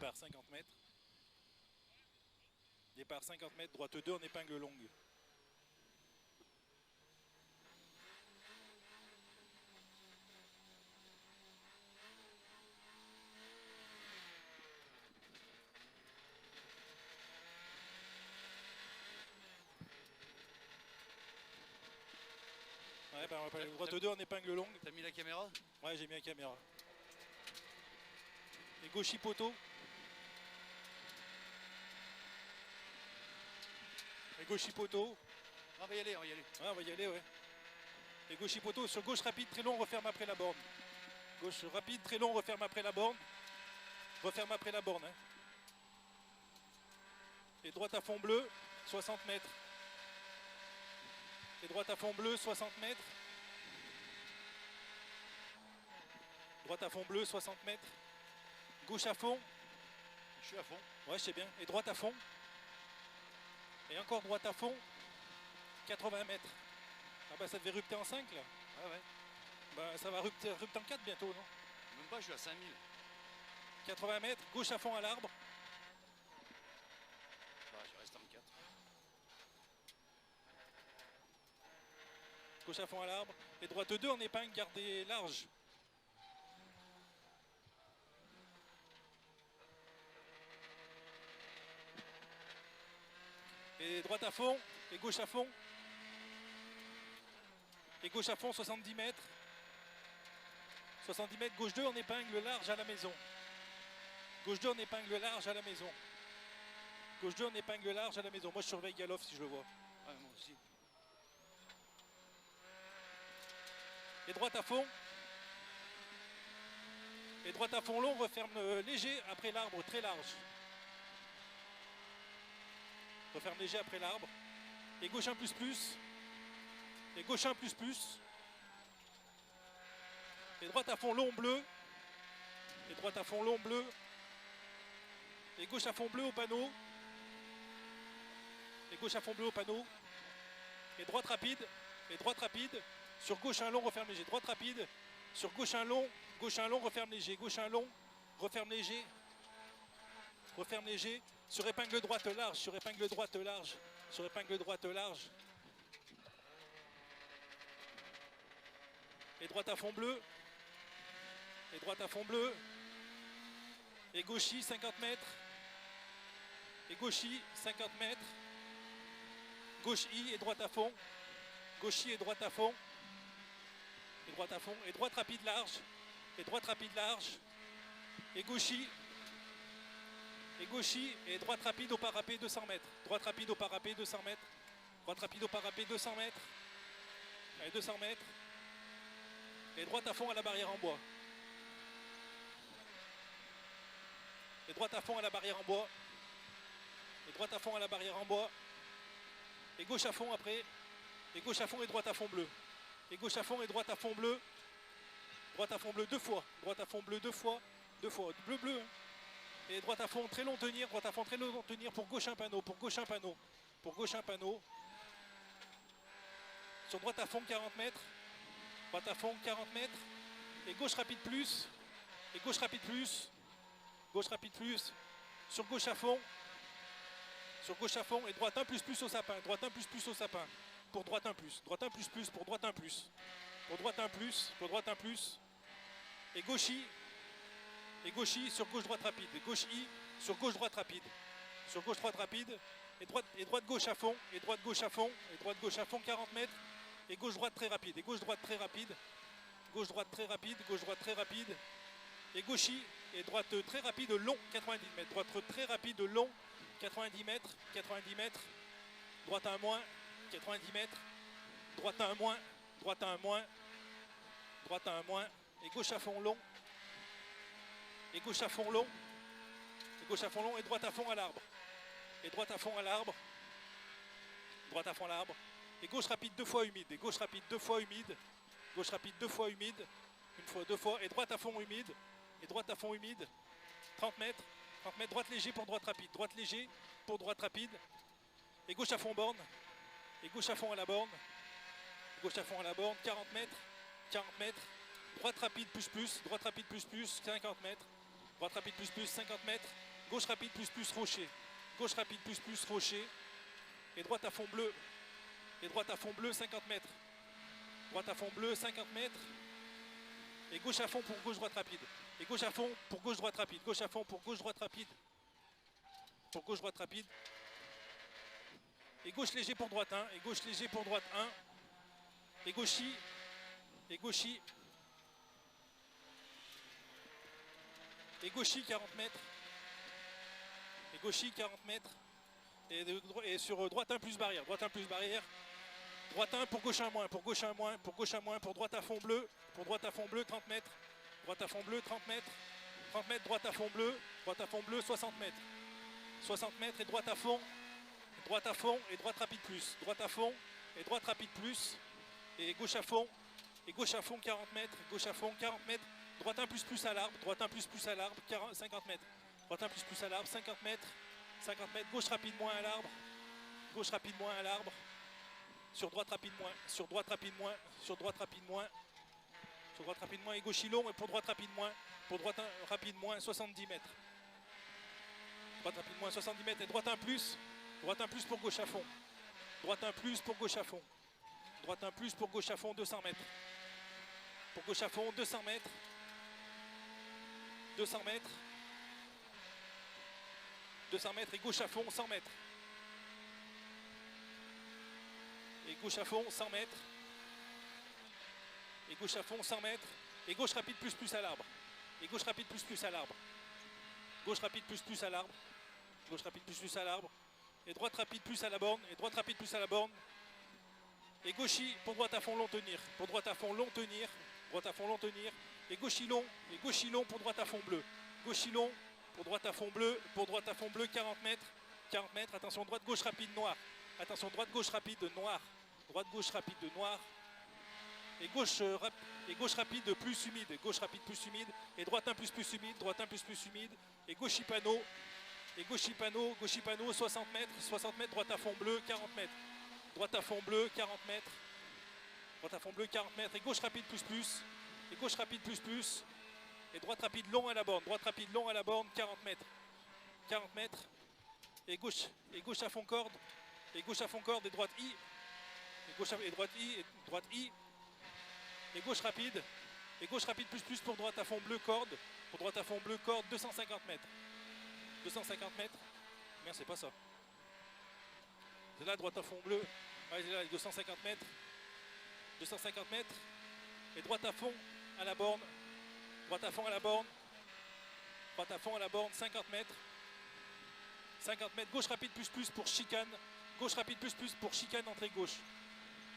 Départ 50 mètres. Départ 50 mètres, droite 2 en épingle longue. Ouais, ben on va pas aller droite 2 en épingle longue. T'as mis la caméra? Ouais, j'ai mis la caméra. Et gauche poteau. Et gauche poteau. On va y aller, on va y aller. Ouais, on va y aller, ouais. Et gauche poteau, sur gauche rapide, très long, referme après la borne. Gauche rapide, très long, referme après la borne. Referme après la borne. Hein. Et droite à fond bleu, 60 mètres. Et droite à fond bleu, 60 mètres. Droite à fond bleu, 60 mètres. Gauche à fond. Je suis à fond. Ouais, je sais bien. Et droite à fond. Et encore droite à fond. 80 mètres. Ah bah ça devait rupter en 5 là. Ah ouais. Bah ça va rupter en 4 bientôt, non? Même pas, je suis à 5000. 80 mètres, gauche à fond à l'arbre. Bah, je reste en 4. Gauche à fond à l'arbre. Et droite 2 en épingle, gardez large. Et droite à fond, et gauche à fond. Et gauche à fond, 70 mètres. 70 mètres, gauche 2 en épingle large à la maison. Gauche 2 en épingle large à la maison. Gauche 2 en épingle large à la maison. Moi je surveille Galoff si je le vois. Ouais, moi aussi. Et droite à fond. Et droite à fond long, referme léger après l'arbre, très large. Referme léger après l'arbre. Et gauche 1 plus. Et gauche 1 plus. Et droite à fond long bleu. Et droite à fond long bleu. Et gauche à fond bleu au panneau. Et gauche à fond bleu au panneau. Et droite rapide. Et droite rapide. Sur gauche un long, referme léger. Droite rapide. Sur gauche un long, referme léger. Gauche un long, referme léger. Referme léger. Sur épingle droite large. Sur épingle droite large. Sur épingle droite large. Et droite à fond bleu. Et droite à fond bleu. Et gauchis 50 mètres. Et gauchis 50 mètres. Gauche I et droite à fond. Gauche I et droite à fond. Et droite à fond. Et droite rapide large. Et droite rapide large. Et gauchis. Et gauchis et droite rapide au parapet 200 mètres. Droite rapide au parapet 200 mètres. Droite rapide au parapet 200 mètres. Allez, 200 mètres. Et droite à fond à la barrière en bois. Et droite à fond à la barrière en bois. Et droite à fond à la barrière en bois. Et gauche à fond après. Et gauche à fond et droite à fond bleu. Et gauche à fond et droite à fond bleu. Droite à fond bleu 2 fois. Droite à fond bleu 2 fois. 2 fois. Bleu. Hein. Et droite à fond très long tenir. Droite à fond très long tenir pour gauche un panneau. Pour gauche un panneau. Pour gauche un panneau. Sur droite à fond 40 mètres. Droite à fond 40 mètres. Et gauche rapide plus. Et gauche rapide plus. Gauche rapide plus. Sur gauche à fond. Sur gauche à fond. Et droite 1 plus au sapin. Droite 1 plus au sapin. Pour droite 1 plus. Droite 1 plus. Pour droite 1 plus. Pour droite 1 plus. Pour droite 1 plus. Et gauche I. Et gauche I sur gauche droite rapide. Et gauche I sur gauche droite rapide. Sur gauche droite rapide. Et droite gauche à fond. Et droite gauche à fond. Et droite gauche à fond 40 mètres. Et gauche droite très rapide. Et gauche droite très rapide. Gauche droite très rapide. Gauche droite très rapide. Et gauche I. Et droite très rapide long 90 mètres. Droite très rapide long 90 mètres. 90 mètres. Droite 1 moins. 90 mètres. Droite 1 moins. Droite 1 moins. Droite 1 moins. Et gauche à fond long. Et gauche à fond long. Et gauche à fond long. Et droite à fond à l'arbre. Et droite à fond à l'arbre. Droite à fond à l'arbre. Et gauche rapide 2 fois humide. Et gauche rapide 2 fois humide. Gauche rapide 2 fois humide. Une fois, 2 fois. Et droite à fond humide. Et droite à fond humide. 30 mètres. 30 mètres. Droite léger pour droite rapide. Droite léger pour droite rapide. Et gauche à fond borne. Et gauche à fond à la borne. Gauche à fond à la borne. 40 mètres. 40 mètres. Droite rapide plus. Droite rapide plus. 50 mètres. Droite rapide plus 50 mètres. Gauche rapide plus rocher. Gauche rapide plus rocher. Et droite à fond bleu. Et droite à fond bleu 50 mètres. Droite à fond bleu 50 mètres. Et gauche à fond pour gauche droite rapide. Et gauche à fond pour gauche droite rapide. Gauche à fond pour gauche droite rapide. Pour gauche droite rapide. Et gauche léger pour droite 1. Et gauche léger pour droite 1. Et gauchy. Et gauchy. Et gauchy 40 mètres. Et gauchy 40 mètres. Et sur droite 1 plus barrière. Droite 1 plus barrière. Droite 1 pour gauche 1 moins. Pour gauche 1 moins. Pour gauche 1 moins. Pour droite à fond bleu. Pour droite à fond bleu 30 mètres. Droite à fond bleu 30 mètres. 30 mètres droite à fond bleu. Droite à fond bleu 60 mètres. 60 mètres et droite à fond. Droite à fond et droite rapide plus. Droite à fond et droite rapide plus. Et gauche à fond. Et gauche à fond 40 mètres. Gauche à fond 40 mètres. Droite 1 plus à l'arbre. Droite 1 plus à l'arbre. 50 mètres. Droite 1 plus à l'arbre. 50 mètres. 50 mètres. Gauche rapide moins à l'arbre. Gauche rapide moins à l'arbre. Sur droite rapide moins. Sur droite rapide moins. Sur droite rapide moins. Sur droite rapide moins et gauche long. Et pour droite rapide moins. Pour droite rapide moins 70 mètres. Droite rapide moins 70 mètres. Et droite 1 plus. Droite 1 plus pour gauche à fond. Droite 1 plus pour gauche à fond. Droite 1 plus pour gauche à fond 200 mètres. Pour gauche à fond 200 mètres. 200 mètres. 200 mètres et gauche à fond 100 mètres. Et gauche à fond 100 mètres. Et gauche à fond 100 mètres. Et gauche rapide plus à l'arbre. Et gauche rapide plus à l'arbre. Gauche rapide plus à l'arbre. Gauche rapide plus à l'arbre. Et droite rapide plus à la borne. Et droite rapide plus à la borne. Et gauchy pour droite à fond long tenir. Pour droite à fond long tenir. Droite à fond long tenir. Et gauchy long. Et gauchy long pour droite à fond bleu. Gauchy long pour droite à fond bleu. Pour droite à fond bleu 40 mètres. 40 mètres. Attention droite gauche rapide noir. Attention droite gauche rapide noir. Droite gauche rapide noir. Et gauche rapide plus humide. Gauche rapide plus humide. Et droite 1 plus humide. Droite 1 plus humide. Et gauchy panneau. Et gauchy panneau 60 mètres. 60 mètres. Droite à fond bleu 40 mètres. Droite à fond bleu 40 mètres. Droite à fond bleu 40 mètres. Et gauche rapide plus. Et gauche rapide plus. Et droite rapide long à la borne. Droite rapide long à la borne 40 mètres. 40 mètres. Et gauche à fond corde. Et gauche à fond corde et droite I. Et droite I. Et droite I. Et gauche rapide. Et gauche rapide plus pour droite à fond bleu corde. Pour droite à fond bleu corde 250 mètres. 250 mètres. Merde, c'est pas ça. C'est là, droite à fond bleu. Ouais, c'est là, 250 mètres. 250 mètres. Et droite à fond à la borne. Droite à fond à la borne. Droite à fond à la borne, 50 mètres. 50 mètres. Gauche rapide plus pour chicane. Gauche rapide plus pour chicane entrée gauche.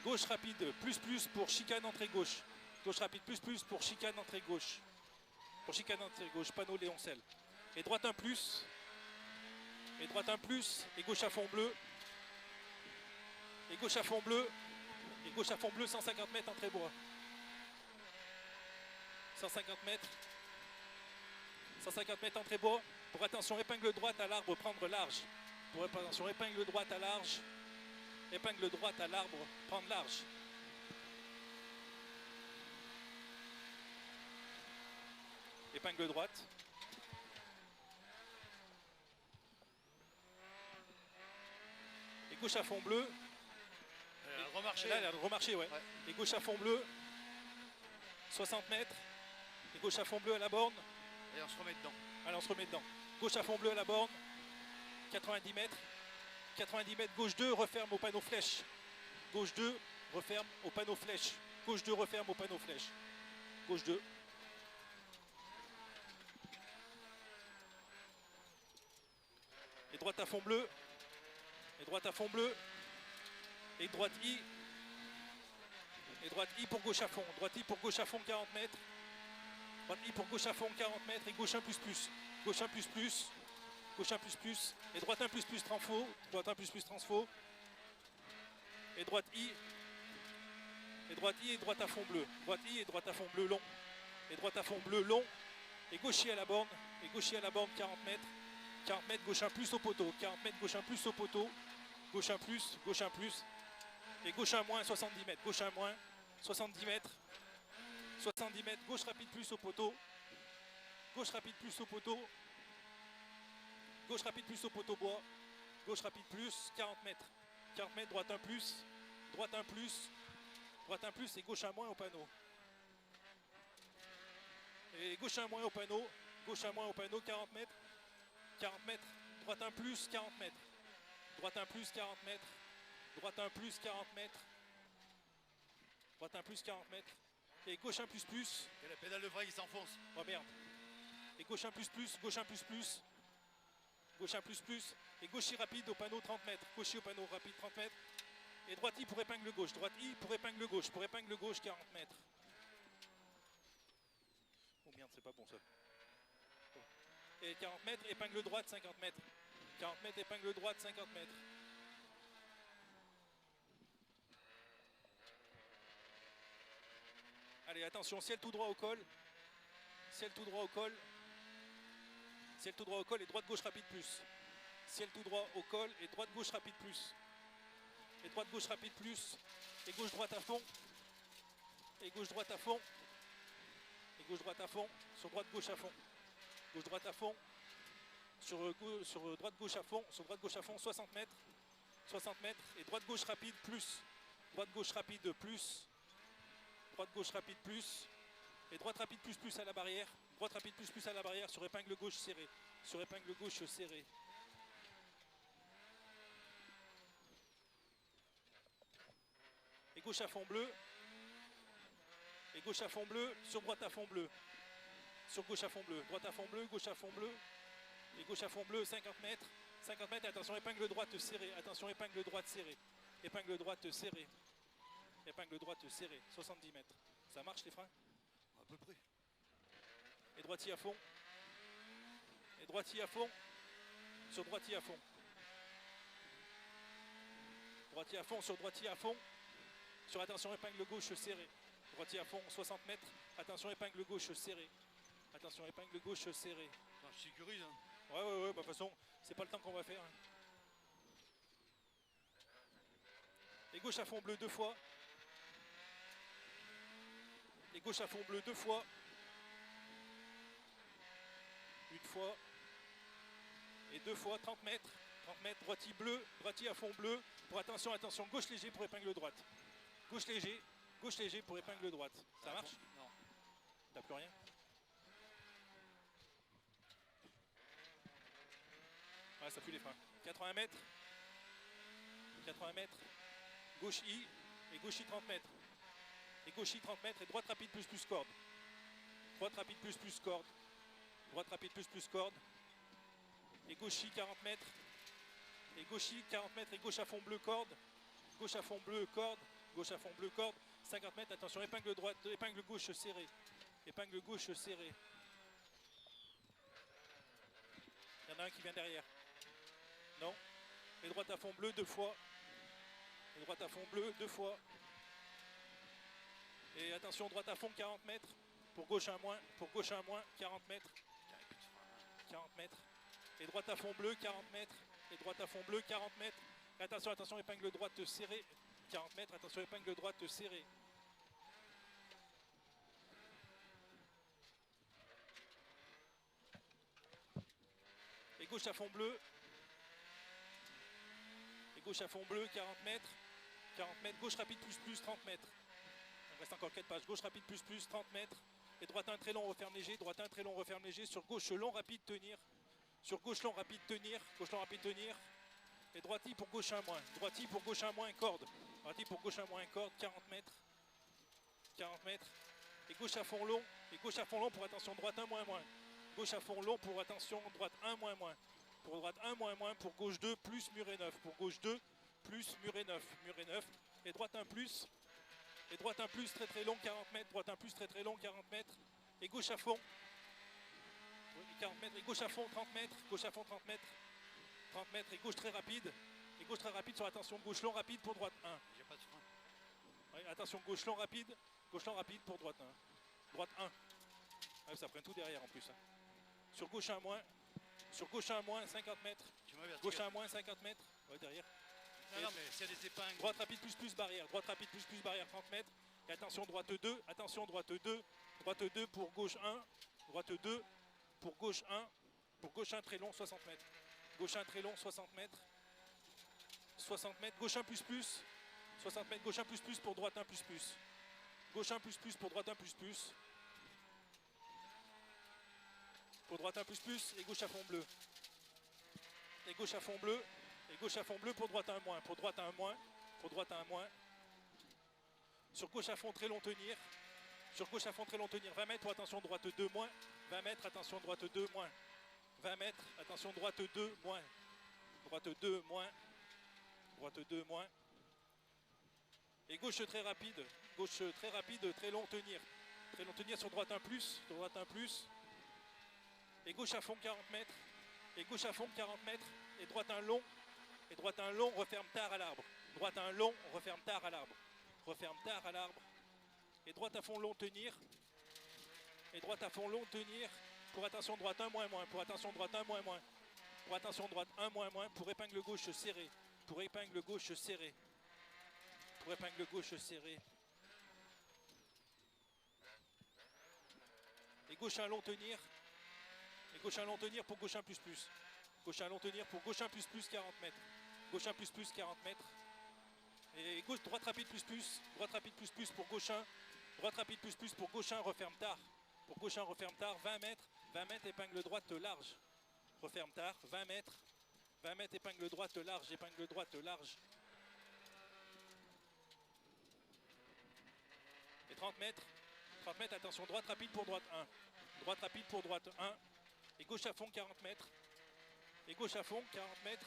Gauche rapide plus pour chicane entrée gauche. Gauche rapide plus pour chicane entrée gauche. Pour chicane entrée gauche. Panneau Léoncel. Et droite 1 plus. Et droite 1 plus. Et gauche à fond bleu. Et gauche à fond bleu. Et gauche à fond bleu 150 mètres entrée bois. 150 mètres. 150 mètres entrée bois. Pour attention, épingle droite à l'arbre, prendre large. Pour attention, épingle droite à large. Épingle droite à l'arbre, prendre large. Épingle droite. Et gauche à fond bleu. Remarché. Là, remarché, ouais. Et gauche à fond bleu. 60 mètres. Et gauche à fond bleu à la borne. Et on se remet dedans. Allez, on se remet dedans. Gauche à fond bleu à la borne. 90 mètres. 90 mètres. Gauche 2, referme au panneau flèche. Gauche 2, referme au panneau flèche. Gauche 2, referme au panneau flèche. Gauche 2. Et droite à fond bleu. Et droite à fond bleu. Et droite I. Et droite I pour gauche à fond. Droite I pour gauche à fond 40 mètres. Droite I pour gauche à fond 40 mètres. Et gauche 1 plus. Gauche 1 plus. Gauche 1 plus. Et droite 1 plus transfo. Droite 1 plus transfo. Et droite I. Et droite I et droite à fond bleu. Droite I et droite à fond bleu long. Et droite à fond bleu long. Et gauche I à la borne. Et gauche I à la borne 40 mètres. 40 mètres, gauche 1 plus au poteau. 40 mètres, gauche 1 plus au poteau. Gauche 1 plus, gauche 1 plus. Et gauche 1 moins, 70 mètres. Gauche 1 moins, 70 mètres. 70 mètres, gauche rapide plus au poteau. Gauche rapide plus au poteau. gauche rapide plus au poteau bois. Gauche rapide plus, 40 mètres. 40 mètres, droite 1 plus, droite 1 plus, droite 1 plus et gauche 1 moins au panneau. Et gauche 1 moins au panneau, gauche 1 moins au panneau, 40 mètres. 40 mètres, droite 1 plus, 40 mètres. Droite 1 plus, 40 mètres. Droite 1 plus, 40 mètres. Droite 1 plus, 40 mètres. Et gauche 1 plus plus. Et la pédale de frein qui s'enfonce. Oh merde. Et gauche 1 plus plus, gauche 1 plus plus. Gauche 1 plus plus. Et gauche I rapide au panneau 30 mètres. Gauche I au panneau rapide 30 mètres. Et droite I pour épingle gauche. Droite I pour épingle gauche. Pour épingle gauche 40 mètres. Oh merde, c'est pas bon ça. Et 40 mètres, épingle droite 50 mètres. 40 mètres, épingle droite 50 mètres. Allez, attention, ciel tout droit au col. Ciel tout droit au col. Ciel tout droit au col et droite gauche rapide plus. Ciel tout droit au col et droite gauche rapide plus. Et droite gauche rapide plus. Et gauche droite à fond. Et gauche droite à fond. Et gauche droite à fond. Sur droite gauche à fond. Gauche droite à fond. Sur droite gauche à fond. Sur droite gauche à fond 60 mètres. 60 mètres. Et droite gauche rapide plus. Droite gauche rapide plus. Droite gauche rapide plus. Et droite rapide plus plus à la barrière. Droite rapide plus plus à la barrière sur épingle gauche serrée. Sur épingle gauche serrée. Et gauche à fond bleu. Et gauche à fond bleu. Sur droite à fond bleu. Sur gauche à fond bleu. Droite à fond bleu. Gauche à fond bleu. Et gauche à fond bleu 50 mètres. 50 mètres. Attention épingle droite serrée. Attention épingle droite serrée. Épingle droite serrée. Épingle droite serrée. 70 mètres. Ça marche les freins? À peu près. Et droitier à fond. Et droitier à fond. Sur droitier à fond. Droitier à fond, sur droitier à fond. Sur attention épingle gauche serrée. Droitier à fond, 60 mètres. Attention épingle gauche serrée. Attention épingle gauche serrée. Enfin, je sécurise. Hein. Ouais, bah, de toute façon, c'est pas le temps qu'on va faire. Hein. Et gauche à fond bleu 2 fois. Et gauche à fond bleu 2 fois. Une fois. Et 2 fois, 30 mètres. 30 mètres, droitier bleu, droitier à fond bleu. Pour attention, attention, gauche léger pour épingle droite. Gauche léger pour épingle droite. Ça marche? Non. T'as plus rien? Ouais, ça pue les freins. 80 mètres. 80 mètres. Gauche I. Et gauche I 30 mètres. Et gauche I 30 mètres. Et droite rapide plus plus corde. Droite rapide plus plus corde. Droite rapide plus plus corde. Et gauche I 40 mètres. Et gauche I 40 mètres. Et gauche à fond bleu corde. Gauche à fond bleu corde. Gauche à fond bleu corde. 50 mètres. Attention, épingle droite. Épingle gauche serrée. Épingle gauche serrée. Il y en a un qui vient derrière. Non. Et droite à fond bleu 2 fois. Et droite à fond bleu 2 fois. Et attention, droite à fond 40 mètres. Pour gauche 1 moins. Pour gauche 1 moins. 40 mètres. 40 mètres. Et droite à fond bleu 40 mètres. Et droite à fond bleu 40 mètres. Et attention, attention, épingle droite serrée. 40 mètres. Attention, épingle droite serrée. Et gauche à fond bleu. Et gauche à fond bleu 40 mètres. 40 mètres. Gauche rapide plus plus 30 mètres. Il reste encore 4 pages. Gauche rapide plus plus 30 mètres. Et droite 1 très long, referme léger. Droite 1 très long, referme léger. Sur gauche long, rapide, tenir. Sur gauche long, rapide, tenir. Gauche long, rapide, tenir. Et droite I pour gauche 1 moins. Droite I pour gauche 1 moins, corde. Droite I pour gauche 1 moins, corde. 40 mètres. 40 mètres. Et gauche à fond long. Et gauche à fond long pour attention droite 1 moins moins. Gauche à fond long pour attention droite 1 moins moins. Pour droite 1 moins moins. Pour gauche 2 plus muret 9. Pour gauche 2 plus muret 9. Muret 9. Et droite 1 plus. Et droite 1 plus très très long 40 mètres. Droite 1 plus très très long 40 mètres. Et gauche à fond. 40 mètres. Et gauche à fond 30 mètres. Gauche à fond 30 mètres. 30 mètres. Et gauche très rapide. Et gauche très rapide sur attention gauche long rapide pour droite 1. J'ai pas de frein. Ouais, attention gauche long rapide. Gauche long rapide pour droite 1. Droite 1. Ouais, ça prend tout derrière en plus. Hein. Sur gauche 1 moins. Sur gauche 1 moins 50 mètres. Gauche 1 moins 50 mètres. Ouais, derrière. Non, mais s'il y a des épingles. Droite rapide plus plus barrière. Droite rapide plus plus barrière 30 mètres. Et attention droite 2. Attention droite 2. Droite 2 pour gauche 1. Droite 2 pour gauche 1. Pour gauche 1 très long 60 mètres. Gauche 1 très long, 60 mètres. 60 mètres, gauche 1 plus plus. 60 mètres, gauche 1 plus plus pour droite 1 plus plus. Gauche 1 plus plus pour droite 1 plus plus. Pour droite 1 plus plus et gauche à fond bleu. Et gauche à fond bleu. Et gauche à fond bleu pour droite 1 moins. Pour droite 1 moins. Pour droite 1 moins. Sur gauche à fond très long tenir. Sur gauche à fond très long tenir. 20 mètres pour attention droite 2 moins. 20 mètres, attention droite 2 moins. 20 mètres, attention droite 2 moins. Droite 2 moins. Droite 2 moins. Et gauche très rapide. Gauche très rapide, très long tenir. Très long tenir sur droite 1 plus. Sur droite 1 plus. Et gauche à fond 40 mètres. Et gauche à fond 40 mètres. Et droite 1 long. Et droite 1 long, referme tard à l'arbre. Droite 1 long, referme tard à l'arbre. Referme tard à l'arbre. Et droite à fond long tenir. Et droite à fond long tenir. Pour attention droite 1 moins moins. Pour attention droite 1 moins moins. Pour attention droite 1 moins moins. Pour épingle gauche serré. Pour épingle gauche serré. Pour épingle gauche serré. Et gauche 1 long tenir. Et gauche 1 long tenir pour gauche 1 plus plus. Gauche 1 long tenir pour gauche 1 plus plus 40 mètres. Gauche 1 plus plus 40 mètres. Et gauche droite rapide plus plus. Droite rapide plus plus pour gauche 1. Droite rapide plus plus pour gauche 1 referme tard. Pour gauche 1 referme tard. 20 mètres. 20 mètres épingle droite large. Referme tard. 20 mètres. 20 mètres épingle droite large. Épingle droite large. Et 30 mètres. 30 mètres, attention, droite rapide pour droite 1. Droite rapide pour droite 1. Et gauche à fond 40 mètres. Et gauche à fond 40 mètres.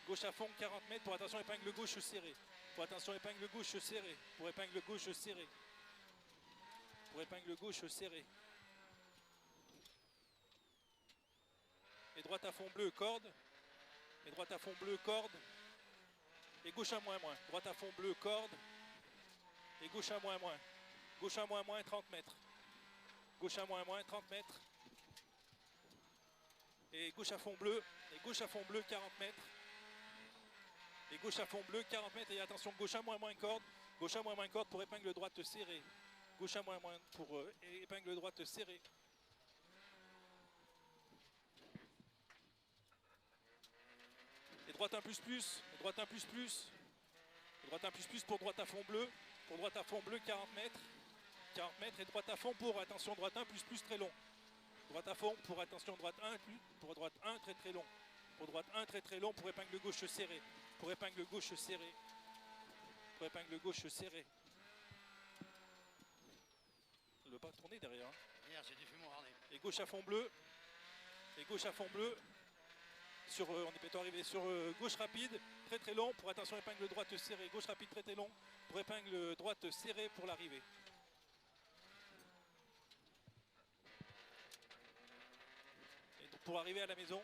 Gauche à fond 40 mètres pour attention épingle gauche serrée. Pour attention épingle gauche serrée. Pour épingle gauche serrée. Pour épingle gauche serrée. Et droite à fond bleu corde. Et droite à fond bleu corde. Et gauche à moins moins. Droite à fond bleu corde. Et gauche à moins moins. Gauche à moins moins 30 mètres. Gauche à moins moins 30 mètres. Et gauche à fond bleu. Et gauche à fond bleu 40 mètres. Et gauche à fond bleu 40 mètres. Et attention gauche à moins moins corde. Gauche à moins moins corde pour épingle droite serrée. Gauche à moins moins pour épingle droite serrée. Et droite 1 plus plus. Et droite 1 plus plus. Et droite 1 plus plus pour droite à fond bleu. Pour droite à fond bleu 40 mètres. 40 mètres et droite à fond pour attention droite 1 plus plus très long. Droite à fond pour attention droite 1 pour droite 1 très très long. Pour droite 1 très très long pour épingle gauche serrée. Pour épingle gauche serrée. Pour épingle gauche serrée. Il ne veut pas tourner derrière. Hein. Merde, j'ai défait mon harnais. Et gauche à fond bleu. Et gauche à fond bleu. Sur, on est bientôt arrivé sur gauche rapide, très très long pour attention épingle droite serrée. Gauche rapide très très long pour épingle droite serrée pour l'arrivée. Et pour arriver à la maison.